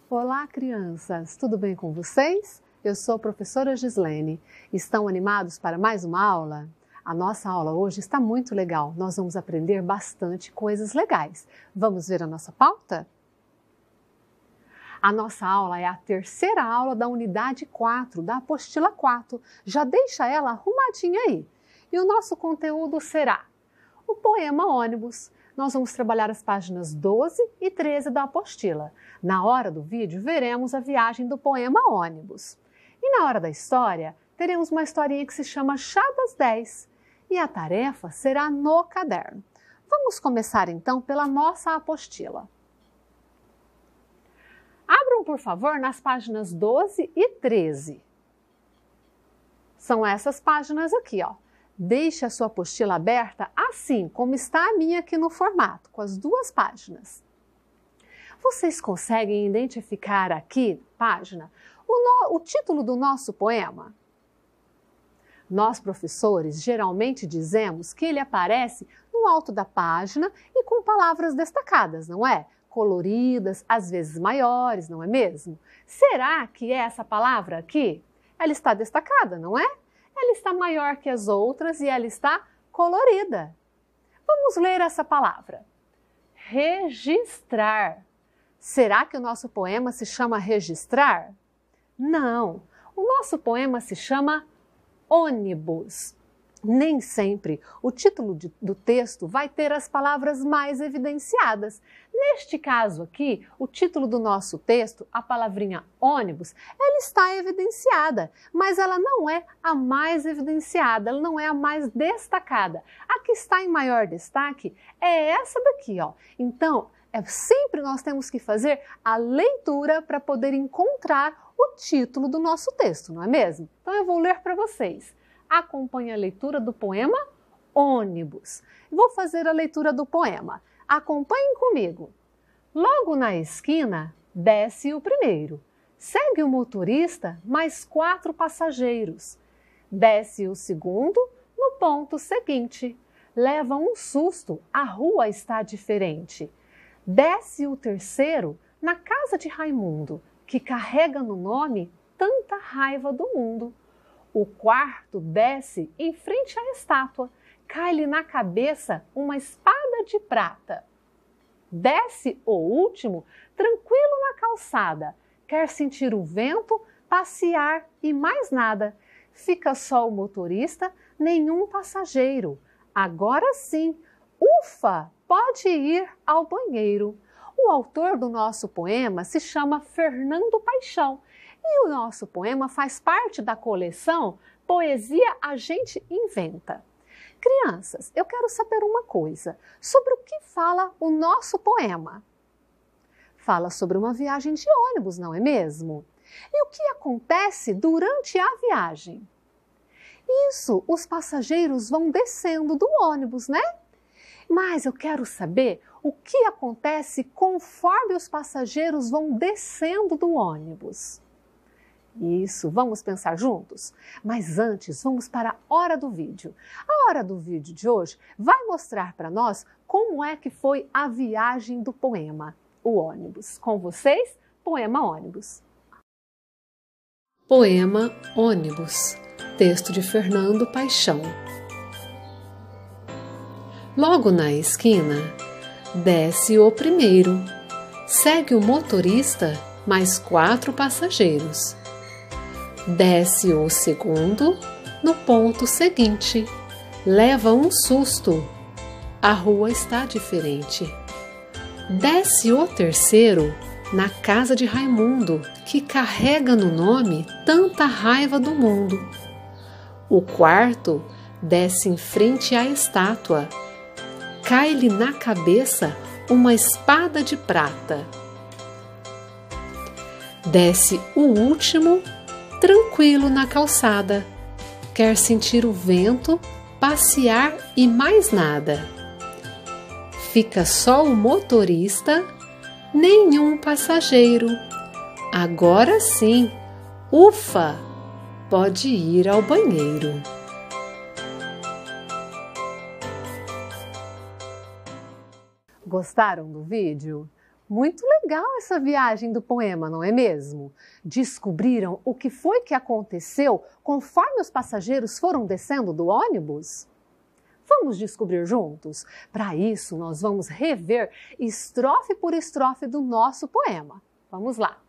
Olá, crianças! Tudo bem com vocês? Eu sou a professora Gislene. Estão animados para mais uma aula? A nossa aula hoje está muito legal. Nós vamos aprender bastante coisas legais. Vamos ver a nossa pauta? A nossa aula é a terceira aula da unidade 4, da apostila 4. Já deixa ela arrumadinha aí. E o nosso conteúdo será o poema Ônibus. Nós vamos trabalhar as páginas 12 e 13 da apostila. Na hora do vídeo, veremos a viagem do poema Ônibus. E na hora da história, teremos uma historinha que se chama Chá das 10. E a tarefa será no caderno. Vamos começar então pela nossa apostila. Abram, por favor, nas páginas 12 e 13. São essas páginas aqui, ó. Deixe a sua apostila aberta assim como está a minha aqui no formato, com as duas páginas. Vocês conseguem identificar aqui, página, o título do nosso poema? Nós, professores, geralmente dizemos que ele aparece no alto da página e com palavras destacadas, não é? Coloridas, às vezes maiores, não é mesmo? Será que é essa palavra aqui? Ela está destacada, não é? Ela está maior que as outras e ela está colorida. Vamos ler essa palavra. Registrar. Será que o nosso poema se chama Registrar? Não, o nosso poema se chama Ônibus. Nem sempre o título do texto vai ter as palavras mais evidenciadas. Neste caso aqui, o título do nosso texto, a palavrinha ônibus, ela está evidenciada, mas ela não é a mais evidenciada, ela não é a mais destacada. A que está em maior destaque é essa daqui, ó. Então, sempre nós temos que fazer a leitura para poder encontrar o título do nosso texto, não é mesmo? Então, eu vou ler para vocês. Acompanhe a leitura do poema Ônibus. Vou fazer a leitura do poema. Acompanhem comigo. Logo na esquina, desce o primeiro. Segue o motorista, mais 4 passageiros. Desce o segundo, no ponto seguinte. Leva um susto, a rua está diferente. Desce o terceiro, na casa de Raimundo, que carrega no nome tanta raiva do mundo. O quarto desce em frente à estátua, cai-lhe na cabeça uma espada de prata. Desce o último, tranquilo na calçada, quer sentir o vento, passear e mais nada. Fica só o motorista, nenhum passageiro. Agora sim, ufa, pode ir ao banheiro. O autor do nosso poema se chama Fernando Paixão. E o nosso poema faz parte da coleção Poesia a Gente Inventa. Crianças, eu quero saber uma coisa. Sobre o que fala o nosso poema? Fala sobre uma viagem de ônibus, não é mesmo? E o que acontece durante a viagem? Isso, os passageiros vão descendo do ônibus, né? Mas eu quero saber o que acontece conforme os passageiros vão descendo do ônibus. Isso, vamos pensar juntos? Mas antes, vamos para a hora do vídeo. A hora do vídeo de hoje vai mostrar para nós como é que foi a viagem do poema, o ônibus. Com vocês, poema Ônibus. Poema Ônibus, texto de Fernando Paixão. Logo na esquina, desce o primeiro, segue o motorista, mais 4 passageiros. Desce o segundo, no ponto seguinte. Leva um susto, a rua está diferente. Desce o terceiro, na casa de Raimundo, que carrega no nome tanta raiva do mundo. O quarto desce em frente à estátua. Cai-lhe na cabeça uma espada de prata. Desce o último, tranquilo na calçada, quer sentir o vento, passear e mais nada. Fica só o motorista, nenhum passageiro. Agora sim, ufa, pode ir ao banheiro. Gostaram do vídeo? Muito legal essa viagem do poema, não é mesmo? Descobriram o que foi que aconteceu conforme os passageiros foram descendo do ônibus? Vamos descobrir juntos? Para isso, nós vamos rever estrofe por estrofe do nosso poema. Vamos lá!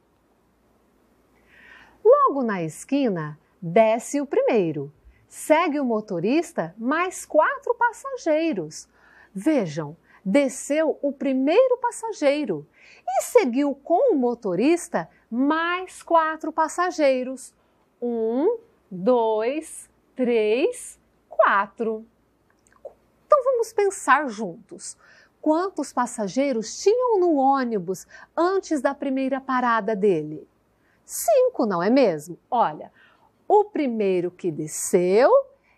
Logo na esquina, desce o primeiro. Segue o motorista, mais 4 passageiros. Vejam, desceu o primeiro passageiro e seguiu com o motorista mais 4 passageiros. 1, 2, 3, 4. Então vamos pensar juntos. Quantos passageiros tinham no ônibus antes da primeira parada dele? 5, não é mesmo? Olha, o primeiro que desceu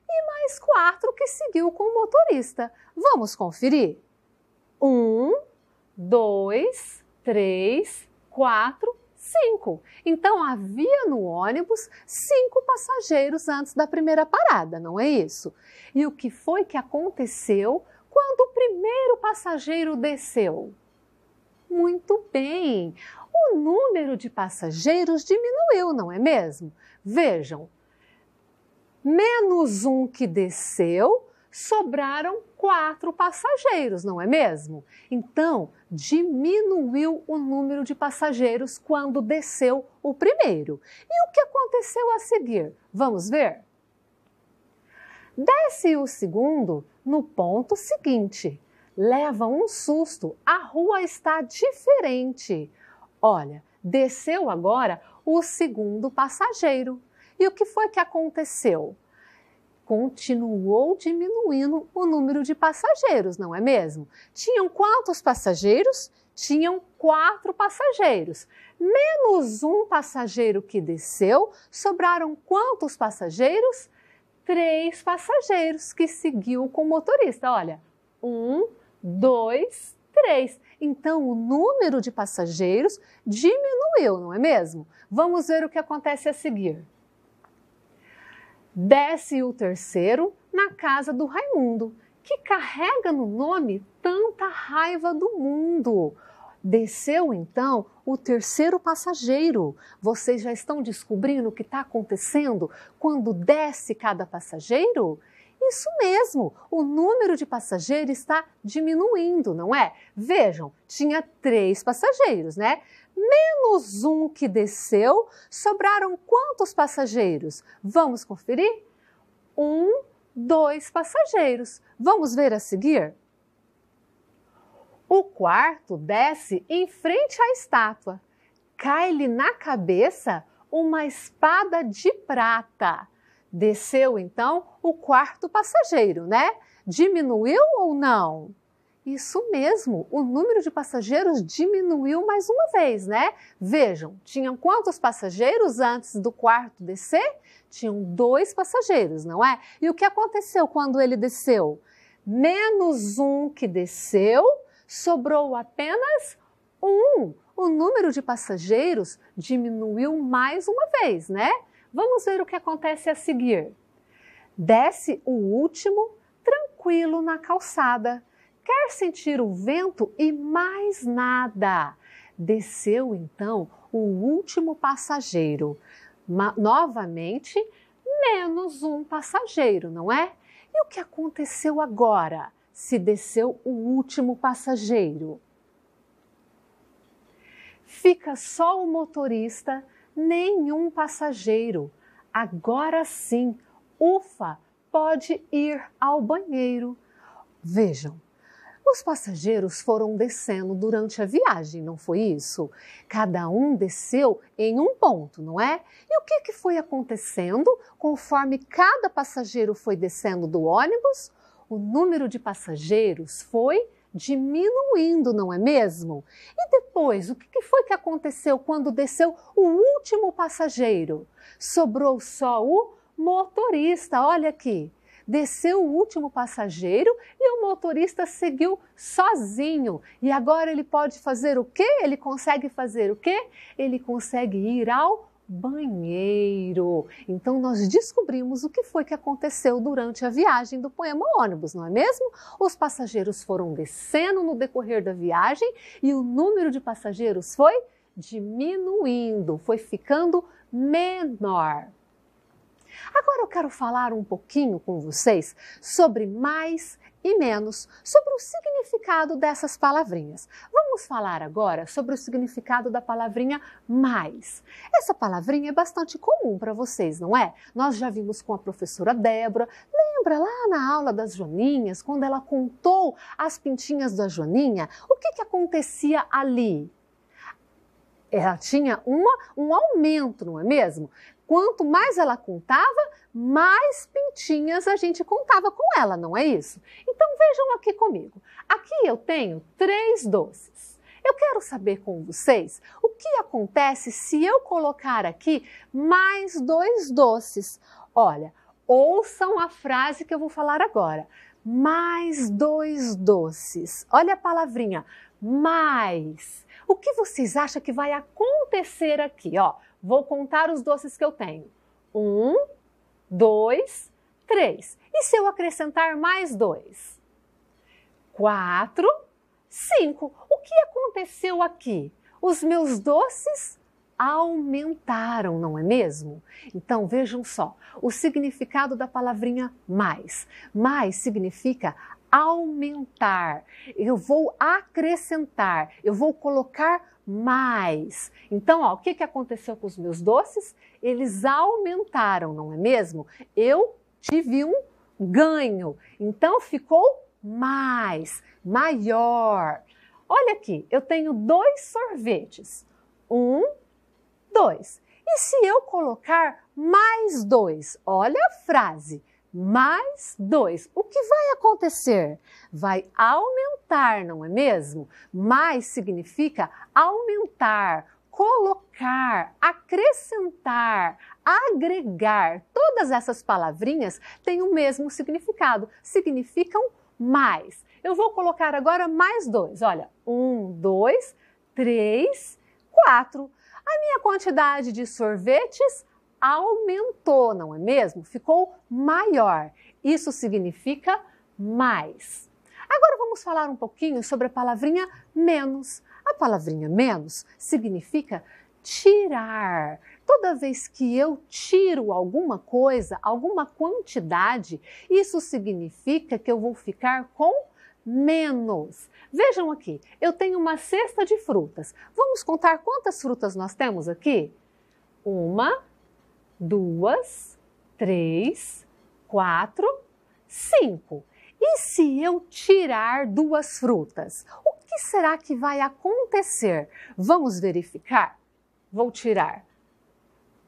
e mais 4 que seguiu com o motorista. Vamos conferir? 1, 2, 3, 4, 5. Então havia no ônibus 5 passageiros antes da primeira parada, não é isso? E o que foi que aconteceu quando o primeiro passageiro desceu? Muito bem! O número de passageiros diminuiu, não é mesmo? Vejam, menos 1 que desceu, sobraram 4 passageiros, não é mesmo? Então, diminuiu o número de passageiros quando desceu o primeiro. E o que aconteceu a seguir? Vamos ver? Desce o segundo no ponto seguinte. Leva um susto, a rua está diferente. Olha, desceu agora o segundo passageiro. E o que foi que aconteceu? Continuou diminuindo o número de passageiros, não é mesmo? Tinham quantos passageiros? Tinham 4 passageiros. Menos 1 passageiro que desceu, sobraram quantos passageiros? 3 passageiros que seguiu com o motorista. Olha, 1, 2, 3. Então, o número de passageiros diminuiu, não é mesmo? Vamos ver o que acontece a seguir. Desce o terceiro na casa do Raimundo, que carrega no nome tanta raiva do mundo. Desceu então o terceiro passageiro. Vocês já estão descobrindo o que está acontecendo quando desce cada passageiro? Isso mesmo, o número de passageiros está diminuindo, não é? Vejam, tinha 3 passageiros, né? Menos 1 que desceu, sobraram quantos passageiros? Vamos conferir? 1, 2 passageiros. Vamos ver a seguir? O quarto desce em frente à estátua. Cai-lhe na cabeça uma espada de prata. Desceu então o quarto passageiro, né? Diminuiu ou não? Isso mesmo, o número de passageiros diminuiu mais uma vez, né? Vejam, tinham quantos passageiros antes do quarto descer? Tinham 2 passageiros, não é? E o que aconteceu quando ele desceu? Menos 1 que desceu, sobrou apenas 1. O número de passageiros diminuiu mais uma vez, né? Vamos ver o que acontece a seguir. Desce o último, tranquilo na calçada. Quer sentir o vento e mais nada. Desceu então o último passageiro. Novamente, menos 1 passageiro, não é? E o que aconteceu agora, se desceu o último passageiro? Fica só o motorista, nenhum passageiro. Agora sim, ufa, pode ir ao banheiro. Vejam, os passageiros foram descendo durante a viagem, não foi isso? Cada um desceu em um ponto, não é? E o que foi acontecendo conforme cada passageiro foi descendo do ônibus? O número de passageiros foi diminuindo, não é mesmo? E depois, o que foi que aconteceu quando desceu o último passageiro? Sobrou só o motorista, olha aqui. Desceu o último passageiro e o motorista seguiu sozinho. E agora ele pode fazer o quê? Ele consegue fazer o quê? Ele consegue ir ao banheiro. Então, nós descobrimos o que foi que aconteceu durante a viagem do poema ônibus, não é mesmo? Os passageiros foram descendo no decorrer da viagem e o número de passageiros foi diminuindo, foi ficando menor. Agora eu quero falar um pouquinho com vocês sobre mais e menos, sobre o significado dessas palavrinhas. Vamos falar agora sobre o significado da palavrinha mais. Essa palavrinha é bastante comum para vocês, não é? Nós já vimos com a professora Débora. Lembra lá na aula das Joaninhas, quando ela contou as pintinhas da Joaninha? O que acontecia ali? Ela tinha um aumento, não é mesmo? Quanto mais ela contava, mais pintinhas a gente contava com ela, não é isso? Então vejam aqui comigo. Aqui eu tenho 3 doces. Eu quero saber com vocês o que acontece se eu colocar aqui mais 2 doces. Olha, ouçam a frase que eu vou falar agora. Mais 2 doces. Olha a palavrinha, mais. O que vocês acham que vai acontecer aqui? Ó, vou contar os doces que eu tenho. 1, 2, 3. E se eu acrescentar mais 2? 4, 5. O que aconteceu aqui? Os meus doces aumentaram, não é mesmo? Então vejam só, o significado da palavrinha mais. Mais significa aumentar, eu vou acrescentar, eu vou colocar mais. Então, ó, o que aconteceu com os meus doces? Eles aumentaram, não é mesmo? Eu tive um ganho, então ficou mais, maior. Olha aqui, eu tenho 2 sorvetes. 1, 2. E se eu colocar mais 2? Olha a frase. Mais 2. O que vai acontecer? Vai aumentar, não é mesmo? Mais significa aumentar, colocar, acrescentar, agregar. Todas essas palavrinhas têm o mesmo significado, significam mais. Eu vou colocar agora mais 2. Olha, 1, 2, 3, 4. A minha quantidade de sorvetes aumentou, não é mesmo? Ficou maior. Isso significa mais. Agora vamos falar um pouquinho sobre a palavrinha menos. A palavrinha menos significa tirar. Toda vez que eu tiro alguma coisa, alguma quantidade, isso significa que eu vou ficar com menos. Vejam aqui, eu tenho uma cesta de frutas. Vamos contar quantas frutas nós temos aqui? 1, 2, 3, 4, 5. E se eu tirar 2 frutas? O que será que vai acontecer? Vamos verificar? Vou tirar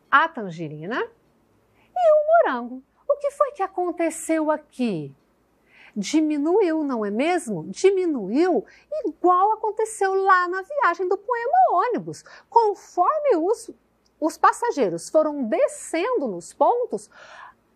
a tangerina e o morango. O que foi que aconteceu aqui? Diminuiu, não é mesmo? Diminuiu igual aconteceu lá na viagem do poema ônibus. Conforme os passageiros foram descendo nos pontos,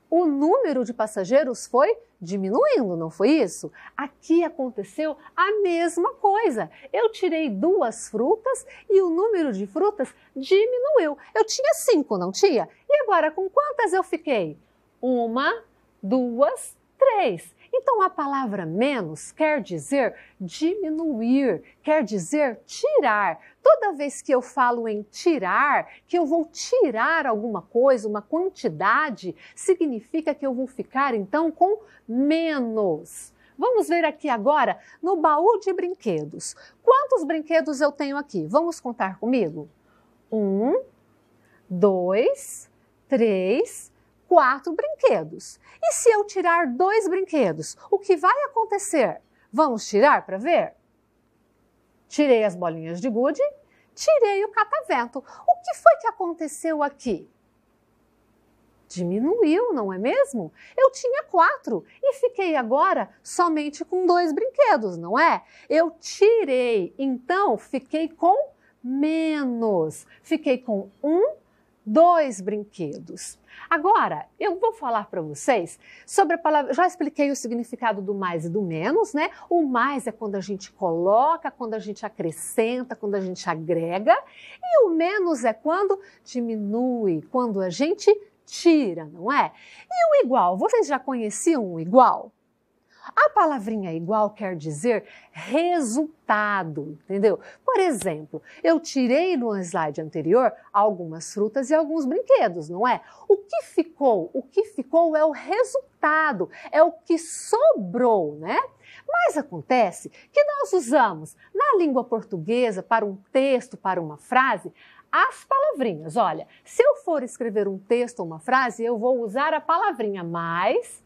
o número de passageiros foi diminuindo, não foi isso? Aqui aconteceu a mesma coisa. Eu tirei 2 frutas e o número de frutas diminuiu. Eu tinha 5, não tinha? E agora, com quantas eu fiquei? 1, 2, 3. Então, a palavra menos quer dizer diminuir, quer dizer tirar. Toda vez que eu falo em tirar, que eu vou tirar alguma coisa, uma quantidade, significa que eu vou ficar, então, com menos. Vamos ver aqui agora no baú de brinquedos. Quantos brinquedos eu tenho aqui? Vamos contar comigo? 1, 2, 3, 4 brinquedos. E se eu tirar 2 brinquedos, o que vai acontecer? Vamos tirar para ver? Tirei as bolinhas de gude, tirei o catavento. O que foi que aconteceu aqui? Diminuiu, não é mesmo? Eu tinha 4 e fiquei agora somente com 2 brinquedos, não é? Eu tirei, então fiquei com menos. Fiquei com 1, 2 brinquedos. Agora, eu vou falar para vocês sobre a palavra, já expliquei o significado do mais e do menos, né? O mais é quando a gente coloca, quando a gente acrescenta, quando a gente agrega, e o menos é quando diminui, quando a gente tira, não é? E o igual, vocês já conheciam o igual? A palavrinha igual quer dizer resultado, entendeu? Por exemplo, eu tirei no slide anterior algumas frutas e alguns brinquedos, não é? O que ficou? O que ficou é o resultado, é o que sobrou, né? Mas acontece que nós usamos na língua portuguesa, para um texto, para uma frase, as palavrinhas. Olha, se eu for escrever um texto ou uma frase, eu vou usar a palavrinha mais,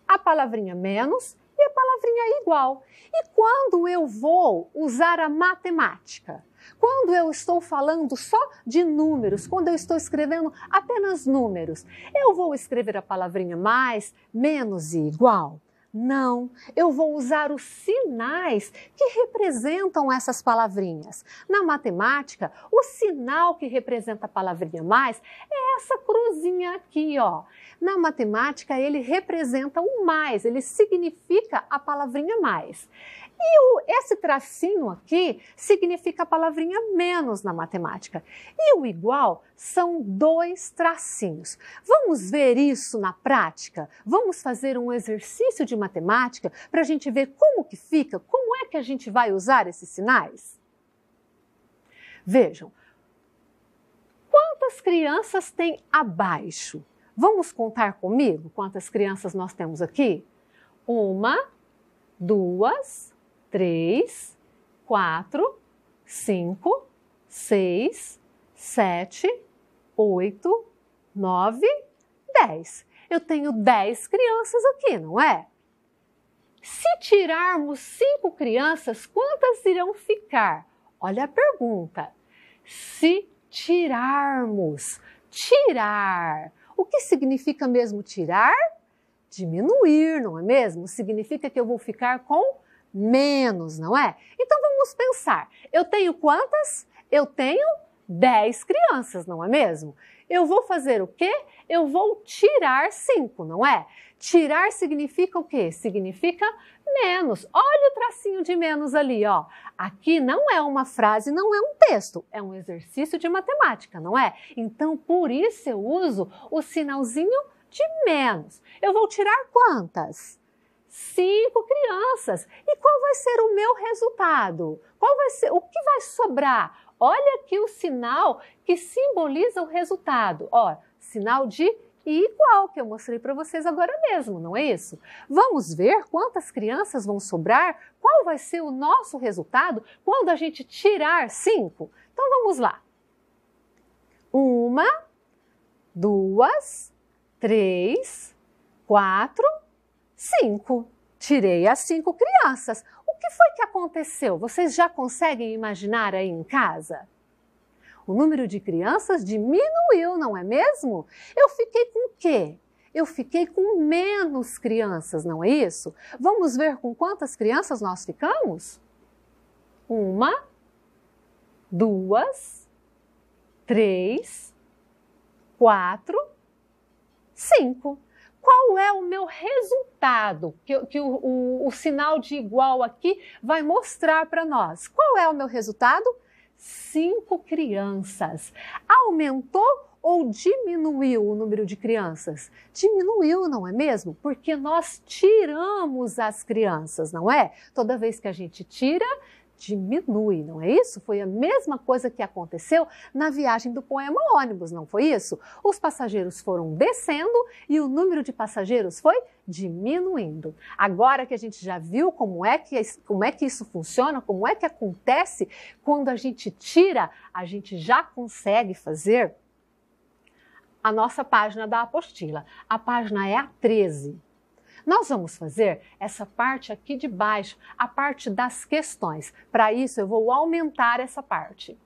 a palavrinha menos e a palavrinha igual. E quando eu vou usar a matemática? Quando eu estou falando só de números, quando eu estou escrevendo apenas números, eu vou escrever a palavrinha mais, menos e igual? Não, eu vou usar os sinais que representam essas palavrinhas. Na matemática, o sinal que representa a palavrinha mais é essa cruzinha aqui, ó. Na matemática, ele representa o mais, ele significa a palavrinha mais. E esse tracinho aqui significa a palavrinha menos na matemática. E o igual são 2 tracinhos. Vamos ver isso na prática? Vamos fazer um exercício de matemática para a gente ver como que fica, como é que a gente vai usar esses sinais? Vejam, quantas crianças tem abaixo? Vamos contar comigo quantas crianças nós temos aqui? 1, 2, 3, 4, 5, 6, 7, 8, 9, 10. Eu tenho 10 crianças aqui, não é? Se tirarmos 5 crianças, quantas irão ficar? Olha a pergunta. Se tirarmos, tirar. O que significa mesmo tirar? Diminuir, não é mesmo? Significa que eu vou ficar com menos, não é? Então vamos pensar. Eu tenho quantas? Eu tenho 10 crianças, não é mesmo? Eu vou fazer o quê? Eu vou tirar 5, não é? Tirar significa o quê? Significa menos. Olha o tracinho de menos ali, ó. Aqui não é uma frase, não é um texto, é um exercício de matemática, não é? Então, por isso eu uso o sinalzinho de menos. Eu vou tirar quantas? 5 crianças. E qual vai ser o meu resultado? Qual vai ser? O que vai sobrar? Olha aqui o sinal que simboliza o resultado. Ó, sinal de igual, que eu mostrei para vocês agora mesmo, não é isso? Vamos ver quantas crianças vão sobrar? Qual vai ser o nosso resultado quando a gente tirar 5? Então vamos lá. 1, 2, 3, 4, 5. Tirei as 5 crianças. O que foi que aconteceu? Vocês já conseguem imaginar aí em casa? O número de crianças diminuiu, não é mesmo? Eu fiquei com o quê? Eu fiquei com menos crianças, não é isso? Vamos ver com quantas crianças nós ficamos? 1, 2, 3, 4, 5. Qual é o meu resultado? Que o sinal de igual aqui vai mostrar para nós. Qual é o meu resultado? 5 crianças. Aumentou ou diminuiu o número de crianças? Diminuiu, não é mesmo? Porque nós tiramos as crianças, não é? Toda vez que a gente tira, diminui, não é isso? Foi a mesma coisa que aconteceu na viagem do poema Ônibus, não foi isso? Os passageiros foram descendo e o número de passageiros foi diminuindo. Agora que a gente já viu como é que isso funciona, como é que acontece quando a gente tira, a gente já consegue fazer a nossa página da apostila. A página é a 13. Nós vamos fazer essa parte aqui de baixo, a parte das questões. Para isso, eu vou aumentar essa parte.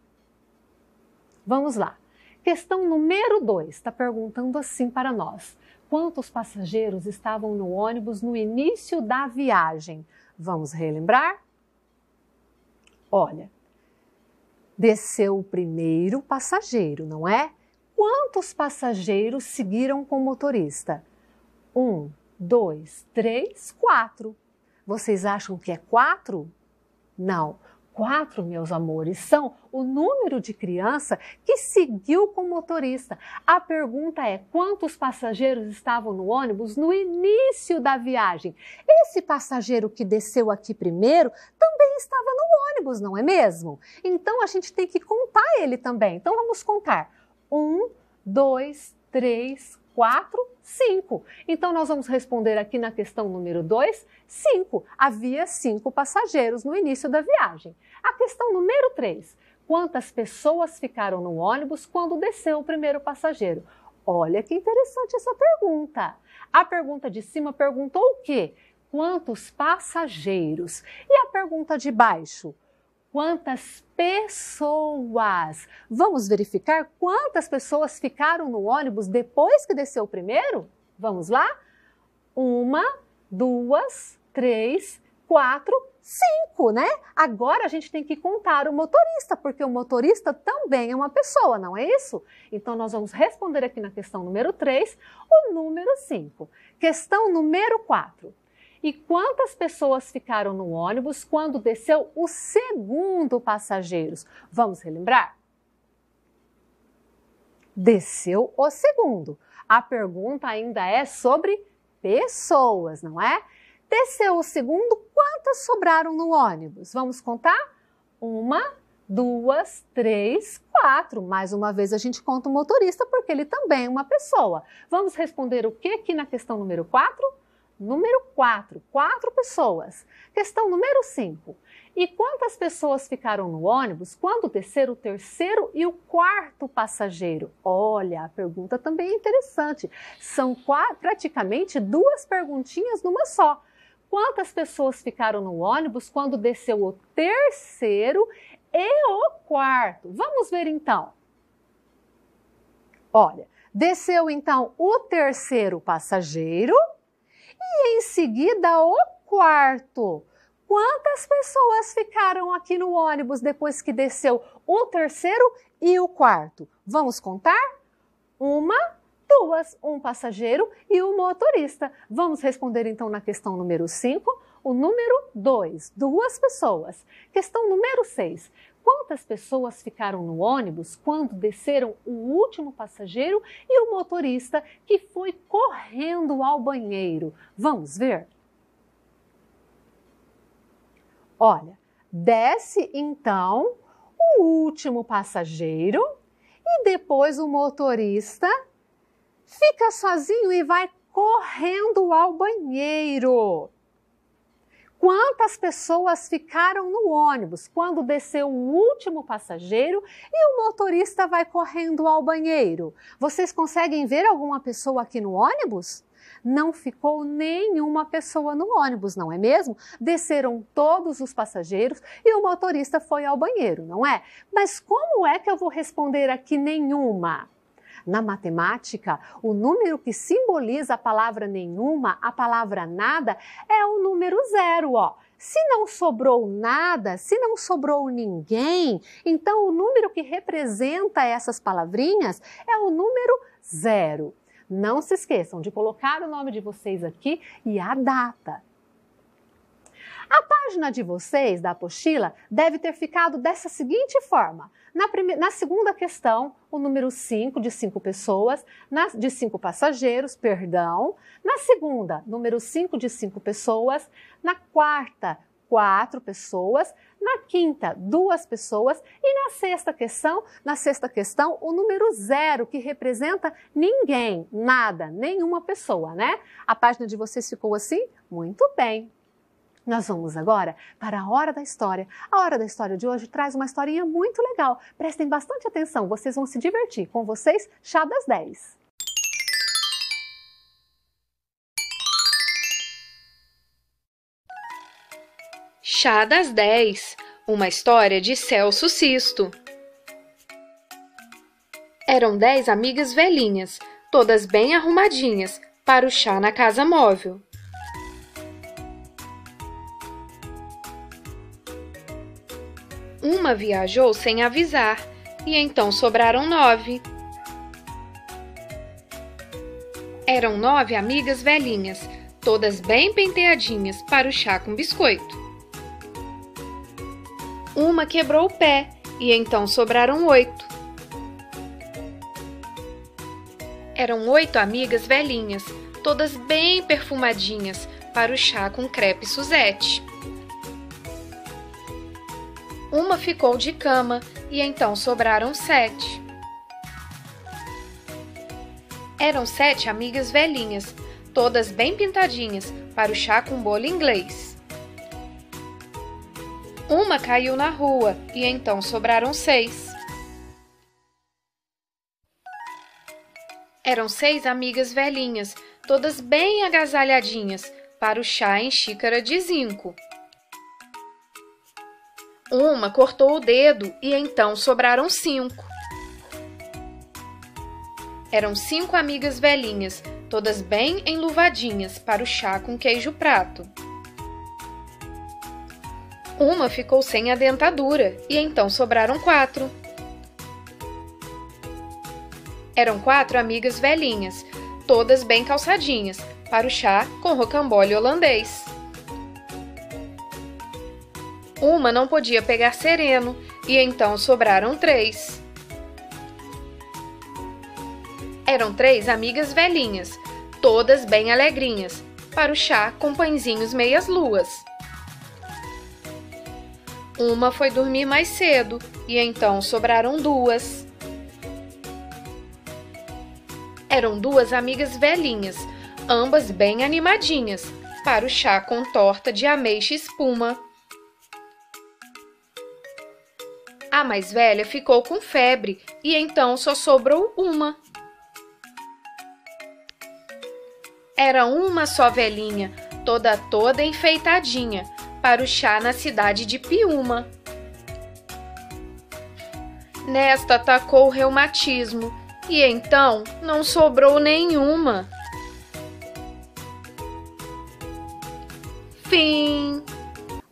Vamos lá. Questão número 2 está perguntando assim para nós. Quantos passageiros estavam no ônibus no início da viagem? Vamos relembrar? Olha, desceu o primeiro passageiro, não é? Quantos passageiros seguiram com o motorista? 1, 2, 3, 4. Vocês acham que é 4? Não. 4, meus amores, são o número de criança que seguiu com o motorista. A pergunta é: quantos passageiros estavam no ônibus no início da viagem? Esse passageiro que desceu aqui primeiro também estava no ônibus, não é mesmo? Então a gente tem que contar ele também. Então vamos contar. 1, 2, 3, 4, 5. Então nós vamos responder aqui na questão número 2, 5. Havia 5 passageiros no início da viagem. A questão número 3. Quantas pessoas ficaram no ônibus quando desceu o primeiro passageiro? Olha que interessante essa pergunta. A pergunta de cima perguntou o quê? Quantos passageiros? E a pergunta de baixo? Quantas pessoas? Vamos verificar quantas pessoas ficaram no ônibus depois que desceu o primeiro? Vamos lá? 1, 2, 3, 4, 5, né? Agora a gente tem que contar o motorista, porque o motorista também é uma pessoa, não é isso? Então nós vamos responder aqui na questão número 3, o número 5. Questão número 4. E quantas pessoas ficaram no ônibus quando desceu o segundo passageiro? Vamos relembrar? Desceu o segundo. A pergunta ainda é sobre pessoas, não é? Desceu o segundo, quantas sobraram no ônibus? Vamos contar? 1, 2, 3, 4. Mais uma vez a gente conta o motorista porque ele também é uma pessoa. Vamos responder o que aqui na questão número 4? Número 4, 4 pessoas. Questão número 5. E quantas pessoas ficaram no ônibus quando desceram o terceiro e o quarto passageiro? Olha, a pergunta também é interessante. São praticamente 2 perguntinhas numa só. Quantas pessoas ficaram no ônibus quando desceu o terceiro e o quarto? Vamos ver então. Olha, desceu então o terceiro passageiro e em seguida o quarto. Quantas pessoas ficaram aqui no ônibus depois que desceu o terceiro e o quarto? Vamos contar? 1, 2, um passageiro e o motorista. Vamos responder então na questão número 5, o número 2, 2 pessoas. Questão número 6. Quantas pessoas ficaram no ônibus quando desceram o último passageiro e o motorista que foi correndo ao banheiro? Vamos ver? Olha, desce então o último passageiro e depois o motorista fica sozinho e vai correndo ao banheiro. Quantas pessoas ficaram no ônibus quando desceu o último passageiro e o motorista vai correndo ao banheiro? Vocês conseguem ver alguma pessoa aqui no ônibus? Não ficou nenhuma pessoa no ônibus, não é mesmo? Desceram todos os passageiros e o motorista foi ao banheiro, não é? Mas como é que eu vou responder aqui nenhuma? Na matemática, o número que simboliza a palavra nenhuma, a palavra nada, é o número 0, ó. Se não sobrou nada, se não sobrou ninguém, então o número que representa essas palavrinhas é o número 0. Não se esqueçam de colocar o nome de vocês aqui e a data. A página de vocês, da apostila, deve ter ficado dessa seguinte forma. Na segunda questão, o número 5, de 5 pessoas, de 5 passageiros, perdão. Na segunda, número 5, de 5 pessoas. Na quarta, 4 pessoas. Na quinta, 2 pessoas. E na sexta questão, o número 0, que representa ninguém, nada, nenhuma pessoa, né? A página de vocês ficou assim? Muito bem! Nós vamos agora para a Hora da História. A Hora da História de hoje traz uma historinha muito legal. Prestem bastante atenção, vocês vão se divertir. Com vocês, Chá das 10. Chá das 10, uma história de Celso Sisto. Eram 10 amigas velhinhas, todas bem arrumadinhas, para o chá na casa móvel. Uma viajou sem avisar, e então sobraram 9. Eram 9 amigas velhinhas, todas bem penteadinhas para o chá com biscoito. Uma quebrou o pé e então sobraram 8. Eram 8 amigas velhinhas, todas bem perfumadinhas para o chá com crepe Suzette. Uma ficou de cama e então sobraram 7. Eram 7 amigas velhinhas, todas bem pintadinhas para o chá com bolo inglês. Uma caiu na rua e então sobraram 6. Eram 6 amigas velhinhas, todas bem agasalhadinhas para o chá em xícara de zinco. Uma cortou o dedo e então sobraram 5. Eram 5 amigas velhinhas, todas bem enluvadinhas para o chá com queijo prato. Uma ficou sem a dentadura e então sobraram 4. Eram 4 amigas velhinhas, todas bem calçadinhas para o chá com rocambole holandês. Uma não podia pegar sereno e então sobraram 3. Eram 3 amigas velhinhas, todas bem alegrinhas, para o chá com pãezinhos meias-luas. Uma foi dormir mais cedo e então sobraram 2. Eram 2 amigas velhinhas, ambas bem animadinhas, para o chá com torta de ameixa e espuma. A mais velha ficou com febre e então só sobrou uma. Era uma só velhinha, toda enfeitadinha, para o chá na cidade de Piúma. Nesta atacou o reumatismo e então não sobrou nenhuma. Fim.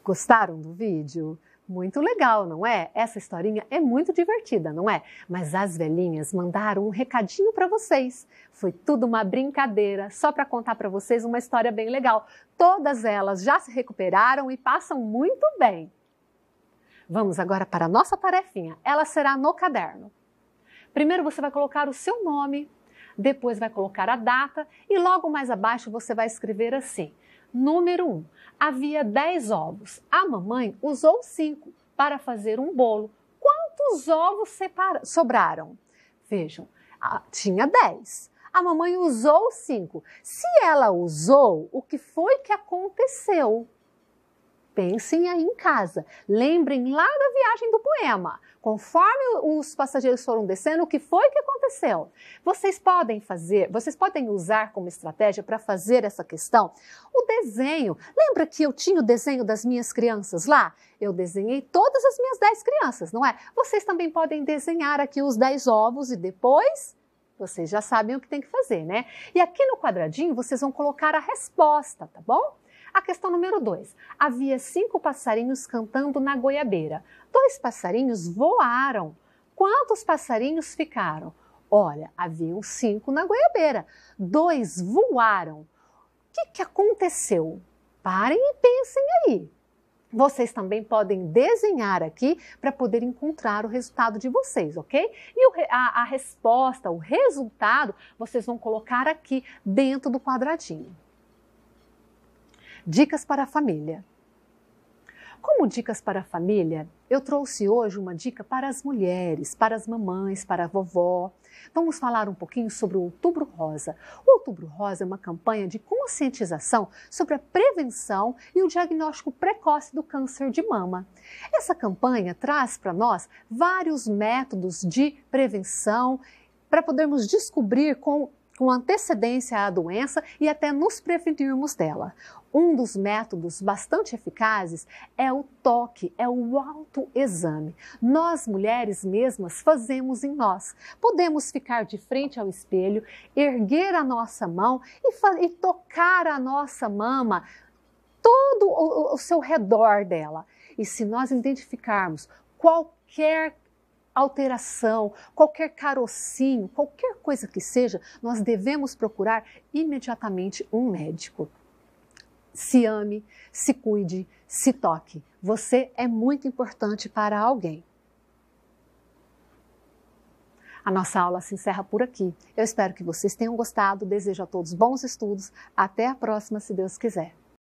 Gostaram do vídeo? Muito legal, não é? Essa historinha é muito divertida, não é? Mas as velhinhas mandaram um recadinho para vocês. Foi tudo uma brincadeira, só para contar para vocês uma história bem legal. Todas elas já se recuperaram e passam muito bem. Vamos agora para a nossa tarefinha. Ela será no caderno. Primeiro você vai colocar o seu nome, depois vai colocar a data e logo mais abaixo você vai escrever assim. Número 1. Havia 10 ovos. A mamãe usou 5 para fazer um bolo. Quantos ovos sobraram? Vejam, tinha 10. A mamãe usou 5. Se ela usou, o que foi que aconteceu? Pensem aí em casa. Lembrem lá da viagem do poema. Conforme os passageiros foram descendo, o que foi que aconteceu? Vocês podem usar como estratégia para fazer essa questão o desenho. Lembra que eu tinha o desenho das minhas crianças lá? Eu desenhei todas as minhas 10 crianças, não é? Vocês também podem desenhar aqui os 10 ovos e depois vocês já sabem o que tem que fazer, né? E aqui no quadradinho vocês vão colocar a resposta, tá bom? A questão número 2. Havia 5 passarinhos cantando na goiabeira. 2 passarinhos voaram. Quantos passarinhos ficaram? Olha, haviam 5 na goiabeira. 2 voaram. O que aconteceu? Parem e pensem aí. Vocês também podem desenhar aqui para poder encontrar o resultado de vocês, ok? E a resposta, o resultado, vocês vão colocar aqui dentro do quadradinho. Dicas para a família. Como dicas para a família, eu trouxe hoje uma dica para as mulheres, para as mamães, para a vovó. Vamos falar um pouquinho sobre o Outubro Rosa. O Outubro Rosa é uma campanha de conscientização sobre a prevenção e o diagnóstico precoce do câncer de mama. Essa campanha traz para nós vários métodos de prevenção para podermos descobrir com antecedência a doença e até nos prevenirmos dela. Um dos métodos bastante eficazes é o toque, é o autoexame. Nós, mulheres mesmas, fazemos em nós. Podemos ficar de frente ao espelho, erguer a nossa mão e tocar a nossa mama, todo o seu redor dela. E se nós identificarmos qualquer alteração, qualquer carocinho, qualquer coisa que seja, nós devemos procurar imediatamente um médico. Se ame, se cuide, se toque. Você é muito importante para alguém. A nossa aula se encerra por aqui. Eu espero que vocês tenham gostado. Desejo a todos bons estudos. Até a próxima, se Deus quiser.